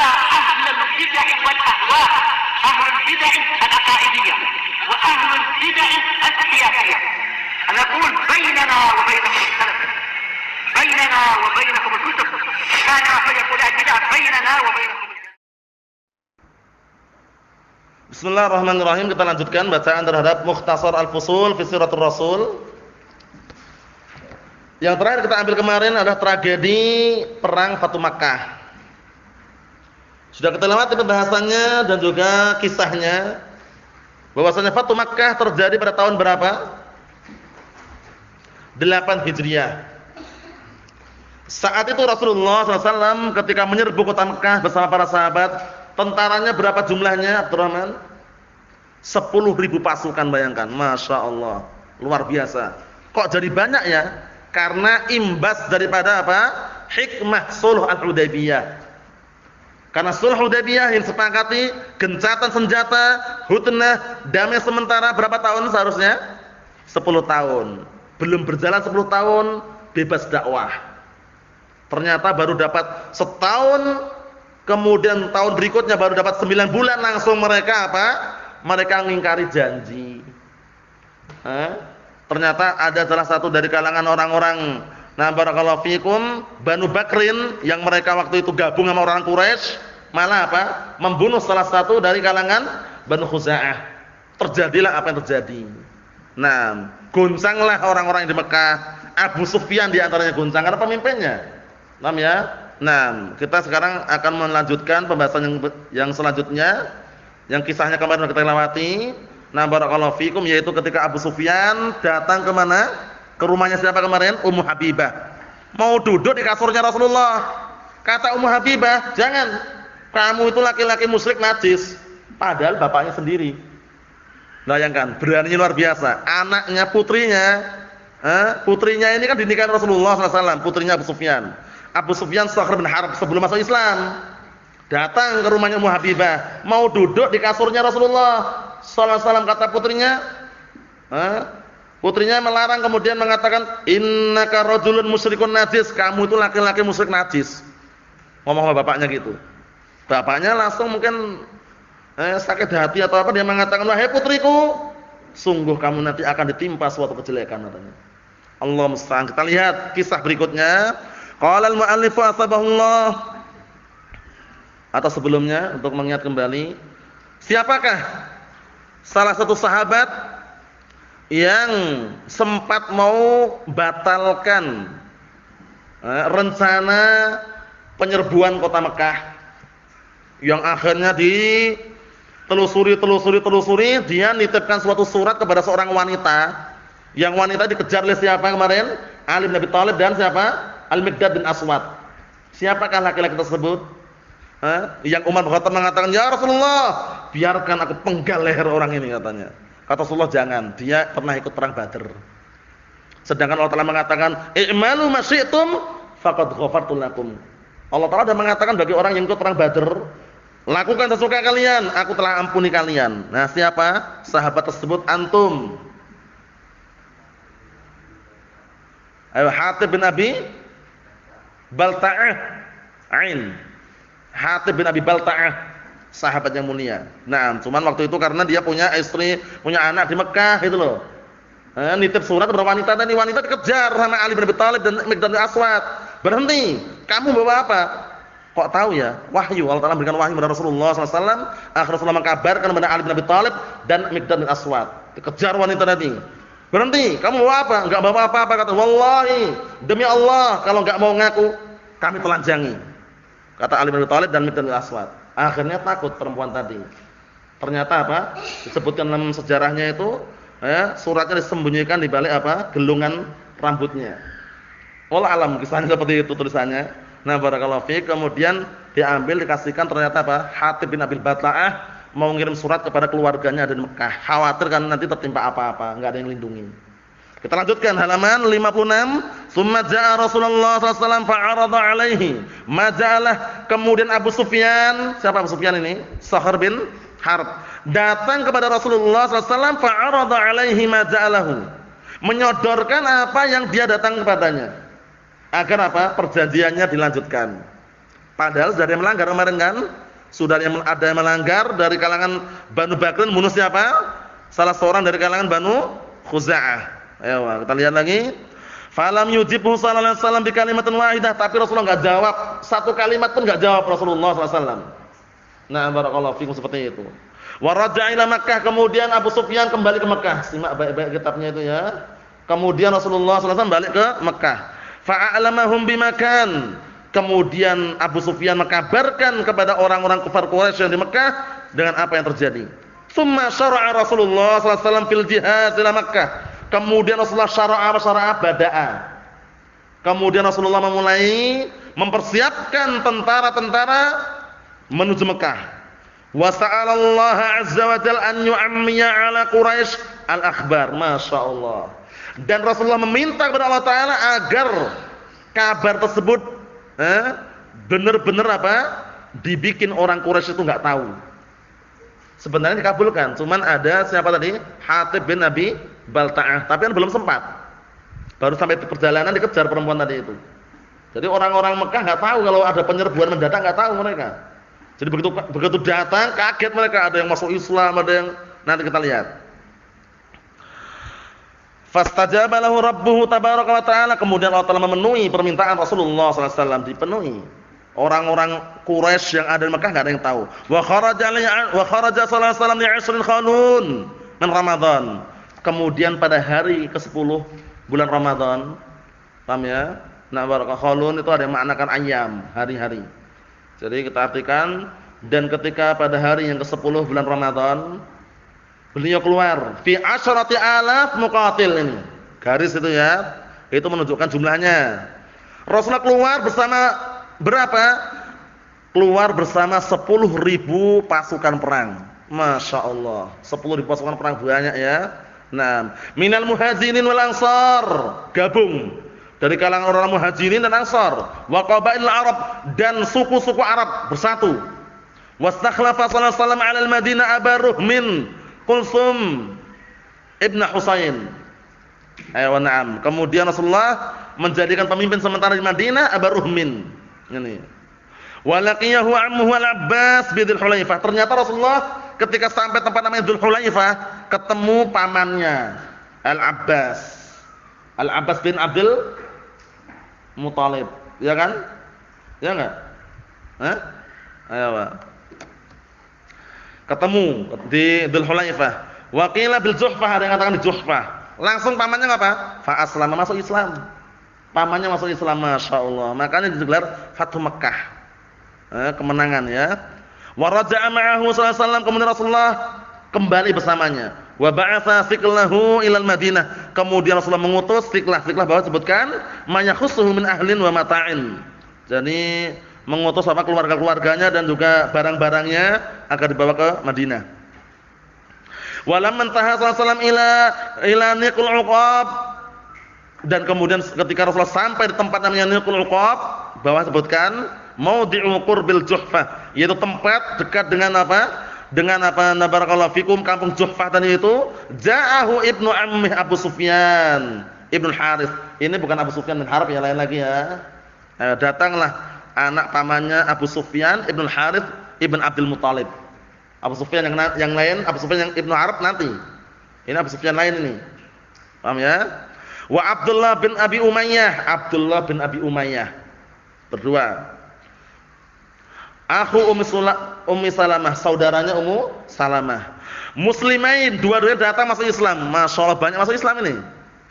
على أهل البدع والأهواء، أهل البدع العقائدية وأهل البدع السياسية. أنا أقول بيننا وبينكم السلف، بيننا وبينكم الكتب، كان فيقول البدع بيننا وبينكم. Bismillahirrahmanirrahim. Kita lanjutkan bacaan terhadap Mukhtasar Al-Fusul fi Siratul Rasul. Yang terakhir kita ambil kemarin adalah tragedi perang Fatu Makkah. Sudah kita lewati pembahasannya dan juga kisahnya. Bahwasanya Fatu Makkah terjadi pada tahun berapa? 8 Hijriah. Saat itu Rasulullah SAW ketika menyerbu kota Makkah bersama para sahabat, tentaranya berapa jumlahnya, Abdurrahman? 10.000 pasukan, bayangkan. Masya Allah, luar biasa. Kok jadi banyak ya? Karena imbas daripada apa? Hikmah Sulh Al-Hudaybiyah. Karena Sulh Hudaybiyah yang sepakati gencatan senjata, hudnah, damai sementara berapa tahun seharusnya? 10 tahun. Belum berjalan 10 tahun bebas dakwah. Ternyata baru dapat setahun, kemudian tahun berikutnya baru dapat 9 bulan langsung mereka apa? Mereka mengingkari janji. Ternyata ada salah satu dari kalangan orang-orang, nah barakallahu fikum, Banu Bakrin, yang mereka waktu itu gabung sama orang Quraisy, malah apa? Membunuh salah satu dari kalangan Banu Khuza'ah. Terjadilah apa yang terjadi. Nah, goncanglah orang-orang yang di Mekah. Abu Sufyan di antaranya goncang karena pemimpinnya. Paham ya? Nah, kita sekarang akan melanjutkan pembahasan yang selanjutnya, yang kisahnya kemarin sudah kita lewati. Nah, barakallahu fikum, yaitu ketika Abu Sufyan datang ke mana? Ke rumahnya siapa kemarin? Ummu Habibah. Mau duduk di kasurnya Rasulullah. Kata Ummu Habibah, "Jangan. Kamu itu laki-laki musyrik najis." Padahal bapaknya sendiri. Bayangkan, beraninya luar biasa. Anaknya, putrinya ini kan dinikahi Rasulullah SAW, putrinya Abu Sufyan. Abu Sufyan Sakhr bin Harb sebelum masuk Islam. Datang ke rumahnya Ummu Habibah, mau duduk di kasurnya Rasulullah sallallahu alaihi wasallam. Kata putrinya melarang, kemudian mengatakan, "Innaka rajulun musyrikun najis." Kamu itu laki-laki musyrik najis. Ngomong sama bapaknya gitu. Bapaknya langsung mungkin sakit hati atau apa, dia mengatakan, "Wahai putriku, sungguh kamu nanti akan ditimpa suatu kejelekan," katanya. Allah musta'an. Kita lihat kisah berikutnya. Qala al-mu'allif asbahullah. Atau sebelumnya untuk mengingat kembali, siapakah salah satu sahabat yang sempat mau batalkan rencana penyerbuan kota Mekah, yang akhirnya ditelusuri, dia nitipkan suatu surat kepada seorang wanita, yang wanita dikejar oleh siapa kemarin? Ali bin Abi Thalib dan siapa? Al-Miqdad bin Aswad. Siapakah laki-laki tersebut? Yang Umar bin Khattab mengatakan, "Ya Rasulullah, biarkan aku penggal leher orang ini," katanya. Kata Rasulullah, "Jangan, dia pernah ikut perang Badr." Sedangkan Allah Ta'ala mengatakan, "I'malu ma syi'tum faqad ghafartu lakum." Allah Ta'ala sudah mengatakan bagi orang yang ikut perang Badr, lakukan sesuka kalian, aku telah ampuni kalian. Nah, siapa sahabat tersebut? Antum. Ayo, Hatib bin Abi Balta'ah Ain. Hatib bin Abi Balta'ah, sahabat yang mulia. Nah, cuman waktu itu karena dia punya istri, punya anak di Mekah gitu loh. Nitip surat kepada wanita, dan wanita dikejar sama Ali bin Abi Thalib dan Miqdad bin Aswad. "Berhenti, kamu bawa apa?" Kok tahu ya? Wahyu. Allah Ta'ala berikan wahyu kepada Rasulullah SAW. Akhirnya Rasulullah mengkabarkan kepada Ali bin Abi Thalib dan Miqdad bin Aswad. Dikejar wanita tadi. "Berhenti, kamu bawa apa?" "Enggak bawa apa-apa," kata. "Wallahi, demi Allah, kalau enggak mau ngaku, kami telanjangi," kata Ali bin Abi Thalib dan Miqdad bin Aswad. Akhirnya takut perempuan tadi. Ternyata apa? Disebutkan dalam sejarahnya itu, suratnya disembunyikan di balik apa? Gelungan rambutnya. Wallahu alam, kisahnya seperti itu tulisannya. Nah, barakallahu fiik. Kemudian diambil, dikasihkan, ternyata apa? Hatib bin Abi Balta'ah mau ngirim surat kepada keluarganya di Mekah. Khawatir kan nanti tertimpa apa-apa, enggak ada yang lindungi. Kita lanjutkan halaman 56. Tsumma jaa Rasulullah sallallahu alaihi wasallam fa'arada alaihi. Majalah, kemudian Abu Sufyan, siapa Abu Sufyan ini? Sakhr bin Harb. Datang kepada Rasulullah sallallahu alaihi wasallam fa'arada alaihi majalahu. Menyodorkan apa yang dia datang kepadanya. Agar apa? Perjanjiannya dilanjutkan. Padahal sudah ada yang melanggar kemarin kan? Sudah ada yang melanggar dari kalangan Banu Bakr membunuh siapa? Salah seorang dari kalangan Banu Khuza'ah. Ayo kita lihat lagi. Falam yujibhu sallallahu alaihi wasallam bi kalimatin wahidah, tapi Rasulullah enggak jawab, satu kalimat pun enggak jawab Rasulullah sallallahu alaihi wasallam. Nah, barakallahu fikum seperti itu. Wa raja'a ila Makkah, kemudian Abu Sufyan kembali ke Mekah. Simak baik-baik kitabnya itu ya. Kemudian Rasulullah sallallahu alaihi wasallam balik ke Mekah. Fa'alamahum bimakan. Kemudian Abu Sufyan mengkabarkan kepada orang-orang kafir Quraisy yang di Mekah dengan apa yang terjadi. Tsumma syara'a Rasulullah sallallahu alaihi wasallam fil jihad ila Makkah. Kemudian Rasulullah syara'a bada'a. Kemudian Rasulullah memulai mempersiapkan tentara-tentara menuju Mekah. Wa sa'alallaha azza wa jalla an yu'ammiya 'ala Quraisy al-akhbar. Masyaallah. Dan Rasulullah meminta kepada Allah taala agar kabar tersebut benar-benar apa? Dibikin orang Quraisy itu enggak tahu. Sebenarnya dikabulkan, cuman ada siapa tadi? Hatib bin Abi Balta'ah, tapi kan belum sempat. Baru sampai di perjalanan dikejar perempuan tadi itu. Jadi orang-orang Mekah enggak tahu kalau ada penyerbuan mendadak, enggak tahu mereka. Jadi begitu datang kaget mereka, ada yang masuk Islam, ada yang nanti kita lihat. Fastajaba lahu rabbuhu tabaraka wa ta'ala, kemudian Allah Taala memenuhi permintaan Rasulullah sallallahu alaihi wasallam, dipenuhi. Orang-orang Quraisy yang ada di Mekah enggak ada yang tahu. Wa kharaja sallallahu alaihi wasallam li 'ashril khanun min Ramadan. Kemudian pada hari ke-10 bulan Ramadan. Paham ya? Nah, khanun itu ada yang maknakan ayyam, hari-hari. Jadi kita artikan, dan ketika pada hari yang ke-10 bulan Ramadan beliau keluar fi 10,000 muqatil ini. Garis itu ya. Itu menunjukkan jumlahnya. Rasulullah keluar bersama berapa? Keluar bersama 10.000 pasukan perang. Masya Allah, 10.000 pasukan perang banyak ya. Nah, minal muhajirin wal ansar, gabung dari kalangan orang muhajirin dan ansar, wa qabail Arab, dan suku-suku Arab bersatu. Wastakhlafa sallallahu alaihi wasallam 'ala al-Madinah Aba Ruhmin Kulsum Ibn Husain. Ayo na'am. Kemudian Rasulullah menjadikan pemimpin sementara di Madinah Aba Ruhmin. Ini. Walaqiyahu ammuhu Al-Abbas bi Dzul Hulaifah. Ternyata Rasulullah ketika sampai tempat namanya Dzul Hulaifah, ketemu pamannya Al-Abbas. Al-Abbas bin Abdul Muthalib, ya kan? Ya enggak? Hah? Ayo, Pak. Ketemu di Dzul Hulaifah. Wa qila bil Juhfah, ada yang mengatakan di Juhfah. Langsung pamannya apa? Fa aslama, masuk Islam. Pamannya masuk Islam, masyaallah. Makanya digelar Fathu Makkah. Kemenangan ya. Wa raja'a ma'ahu sallallahu alaihi wasallam, kemudian Rasulullah kembali bersamanya. Wa ba'atha thiqlahu ilal Madinah. Kemudian Rasulullah mengutus thiqlah bahwa sebutkan mayakhussuhu min ahlin wa mata'in. Jadi mengutus apa keluarga-keluarganya dan juga barang-barangnya agar dibawa ke Madinah. Walam mantaha sallallahu alaihi wasallam ila Niqul Uqab, dan kemudian ketika Rasulullah sampai di tempat namanya Niqul Uqab, bawah sebutkan maudhi'u qurbil Juhfah, yaitu tempat dekat dengan apa? Dengan apa? Barakallahu fikum, kampung Juhfah tadi itu. Ja'ahu ibnu ammih Abu Sufyan ibnu Harits. Ini bukan Abu Sufyan bin Harb, yang lain lagi ya. Datanglah anak pamannya Abu Sufyan ibnu Harits ibn Abdul Muthalib. Abu Sufyan yang lain, Abu Sufyan yang ibnu Harb nanti. Ini Abu Sufyan lain ini. Paham ya? Wa Abdullah bin Abi Umayyah. Berdua. Akhu Ummi Salamah, saudaranya Ummu Salamah. Muslimain, dua-duanya datang masuk Islam. Masyaallah, banyak masuk Islam ini.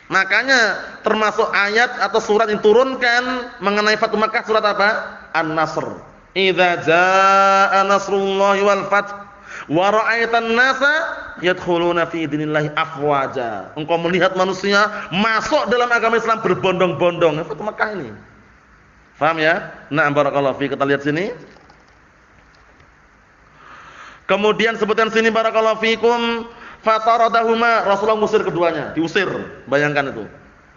Makanya termasuk ayat atau surat yang turunkan mengenai Fathu Makkah, surat apa? An-Nasr. Idza jaa nasrullahi wal fath wa ra'aitan nasa yadkhuluna fi dinillahi afwaja. Engkau melihat manusia masuk dalam agama Islam berbondong-bondong. Fathu Makkah ini. Paham ya? Na'am, barakallahu fi. Kita lihat sini. Kemudian sebutkan sini barakallahu fikum, fataradahuma, Rasulullah ngusir keduanya, diusir. Bayangkan itu.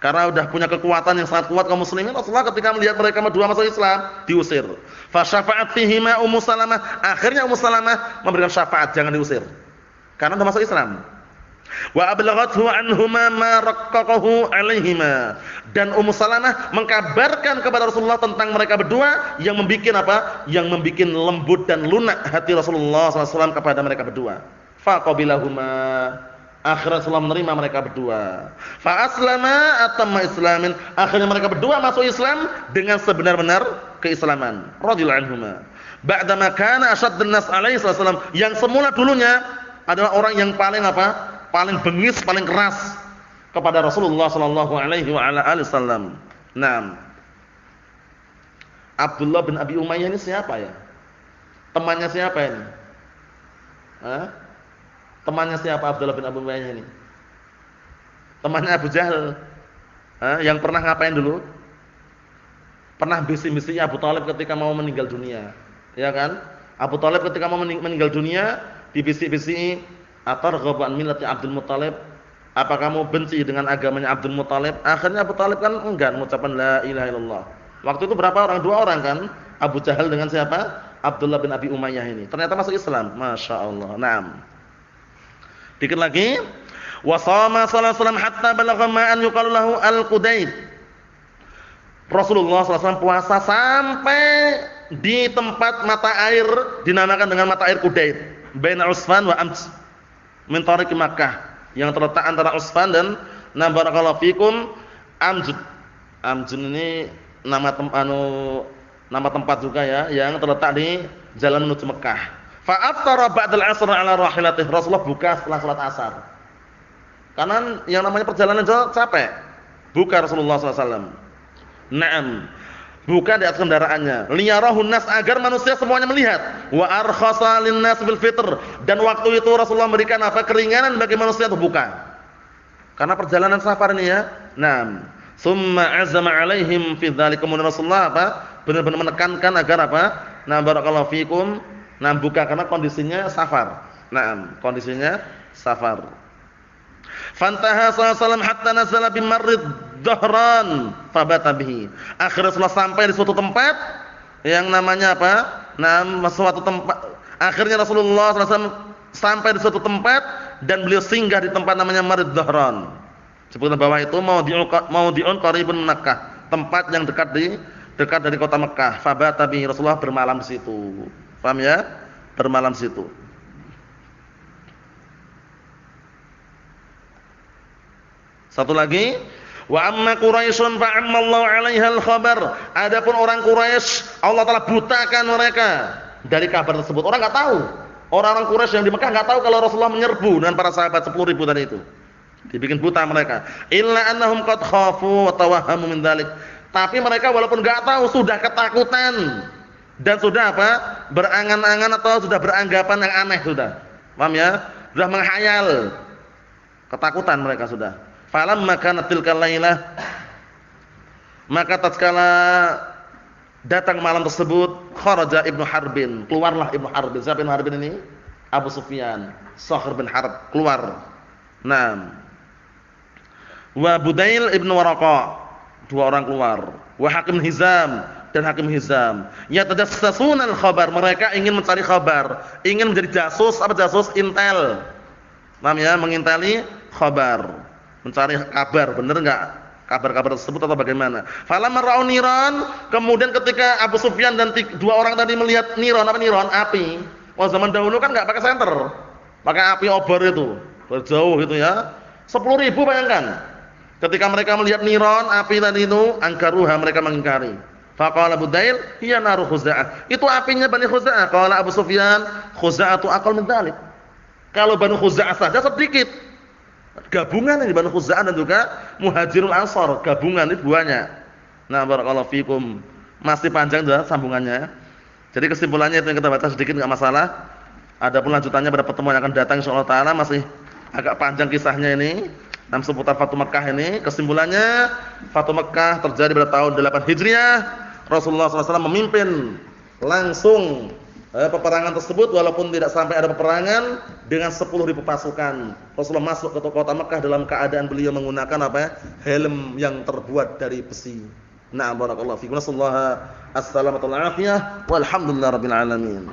Karena sudah punya kekuatan yang sangat kuat kaum muslimin, Rasulullah ketika melihat mereka berdua masuk Islam, diusir. Fa syafa'at fihima Ummu Salamah, akhirnya Ummu Salamah memberikan syafaat jangan diusir. Karena sudah masuk Islam. Wa ablaghathu anhuma ma raqqaqahu alaihima. Dan Ummu Salamah mengkabarkan kepada Rasulullah tentang mereka berdua yang membuat apa? Yang membuat lembut dan lunak hati Rasulullah SAW kepada mereka berdua. Faqabilahuma. Akhirnya Rasulullah menerima mereka berdua. Fa aslama atamma islamin. Akhirnya mereka berdua masuk Islam dengan sebenar-benar keislaman. Radhiyallahu anhuma. Ba'dama kana ashaddun nas alaihi wasallam, yang semula dulunya adalah orang yang paling apa? Paling bengis, paling keras kepada Rasulullah sallallahu alaihi wasallam. Naam. Abdullah bin Abi Umayyah ini siapa ya? Temannya siapa ini? Hah? Temannya siapa Abdullah bin Abi Umayyah ini? Temannya Abu Jahal. Hah? Yang pernah ngapain dulu? Pernah bisik-bisik Abu Thalib ketika mau meninggal dunia. Ya kan? Abu Thalib ketika mau meninggal dunia dibisik-bisik, atarghabu an millati Abdul Muthalib, apa kamu benci dengan agamanya Abdul Muthalib? Akhirnya Abu Thalib kan enggan mengucapkan la ilaha illallah. Waktu itu berapa orang? 2 orang kan? Abu Jahal dengan siapa? Abdullah bin Abi Umayyah ini. Ternyata masuk Islam. Masya Allah. Naam. Dikit lagi. Wa shama sallallahu alaihi wasallam hatta balagha ma'an yuqalu lahu al-Qudayd. Rasulullah SAW puasa sampai di tempat mata air dinamakan dengan mata air Qudayd, baina Usfan wa Amj, min tariq Makkah, yang terletak antara Usfan dan barakallahu fikum Amj. Amj ini nama tempat juga ya, yang terletak di jalan menuju Mekah. Fa aftara ba'dal 'asr 'ala rahilatih. Rasulullah buka setelah salat asar. Karena yang namanya perjalanan jauh capek. Buka Rasulullah SAW. Naam. Buka di atas kendaraannya. Liyarahun nas, agar manusia semuanya melihat. Wa arkhasa linnas bil fitr. Dan waktu itu Rasulullah memberikan apa? Keringanan bagi manusia untuk buka. Karena perjalanan safar ini ya. Naam. Summa azama alaihim fi dzalik. Kemudian Rasulullah apa? Benar-benar menekankan agar apa? Nah, barakallahu fikum. Nah, buka karena kondisinya safar. Naam, kondisinya safar. Fantaha sallallahu alaihi wasallam hatta nazala bi marrid dhahran fabata bihi. Akhirnya Rasulullah sampai di suatu tempat yang namanya apa? Nah, suatu tempat. Akhirnya Rasulullah SAW sampai di suatu tempat dan beliau singgah di tempat namanya Marrid Dhahran. Sebutkan bawah itu maudi'un qaribun Makkah, tempat yang dekat dari kota Mekah. Fabata bihi, Rasulullah bermalam di situ. Paham ya? Bermalam di situ. Satu lagi, wa amma Quraisyun fa amma Allah 'alaiha al-khabar. Adapun orang Quraisy, Allah Taala butakan mereka dari kabar tersebut. Orang enggak tahu. Orang-orang Quraisy yang di Mekah enggak tahu kalau Rasulullah menyerbu dengan para sahabat 10.000 tadi itu. Dibikin buta mereka. Illa annahum qad khafu wa tawahhamu min dzalik. Tapi mereka walaupun enggak tahu sudah ketakutan dan sudah apa? Berangan-angan atau sudah beranggapan yang aneh sudah. Paham ya? Sudah menghayal. Ketakutan mereka sudah. Falamma kanat tilkal lailah, maka tatkala datang malam tersebut, kharaja Ibnu Harbin, keluarlah Ibnu Harbin. Siapa Ibnu Harbin ini? Abu Sufyan, Sakhr bin Harb, keluar. Naam. Wa Budail Ibnu Waraqah, 2 orang keluar. Wa Hakim Hizam dan Hakim Hizam. Yatajassasuna al-khabar, mereka ingin mencari kabar, ingin menjadi jasus, apa jasus? Intel. Paham ya? Menginteli kabar. Mencari kabar, benar enggak kabar-kabar tersebut atau bagaimana? Falamma ra'au niran, kemudian ketika Abu Sufyan dan 2 orang tadi melihat niran, apa niran? Api. Oh, zaman dahulu kan enggak pakai senter. Pakai api obor itu. Berjauh gitu ya. 10.000 bayangkan. Ketika mereka melihat niran, api tadi itu, angkaruha, mereka mengingkari. Faqala Budail, hiya naru Khuza'ah. Itu apinya Bani Khuza'ah. Qala Abu Sufyan, Khuza'atu aqal min dzalik. Kalau Bani Khuza'ah saja sedikit. Gabungan ini Banu Khuza'ah dan juga Muhajirul Ansar, gabungan ini banyak. Nah, barakallahu fikum. Masih panjang juga sambungannya. Jadi kesimpulannya itu yang kita baca sedikit enggak masalah. Adapun lanjutannya pada pertemuan yang akan datang insyaallah taala masih agak panjang kisahnya ini. Dalam seputar Fatu Makkah ini, kesimpulannya Fatu Makkah terjadi pada tahun 8 Hijriah. Rasulullah SAW memimpin langsung peperangan tersebut, walaupun tidak sampai ada peperangan, dengan 10.000 pasukan. Rasulullah masuk ke kota Mekah dalam keadaan beliau menggunakan apa? Helm yang terbuat dari besi. Na'am barakallahu fiikum. Nasallahu as-salamata wal afiyah walhamdulillahirabbil alamin.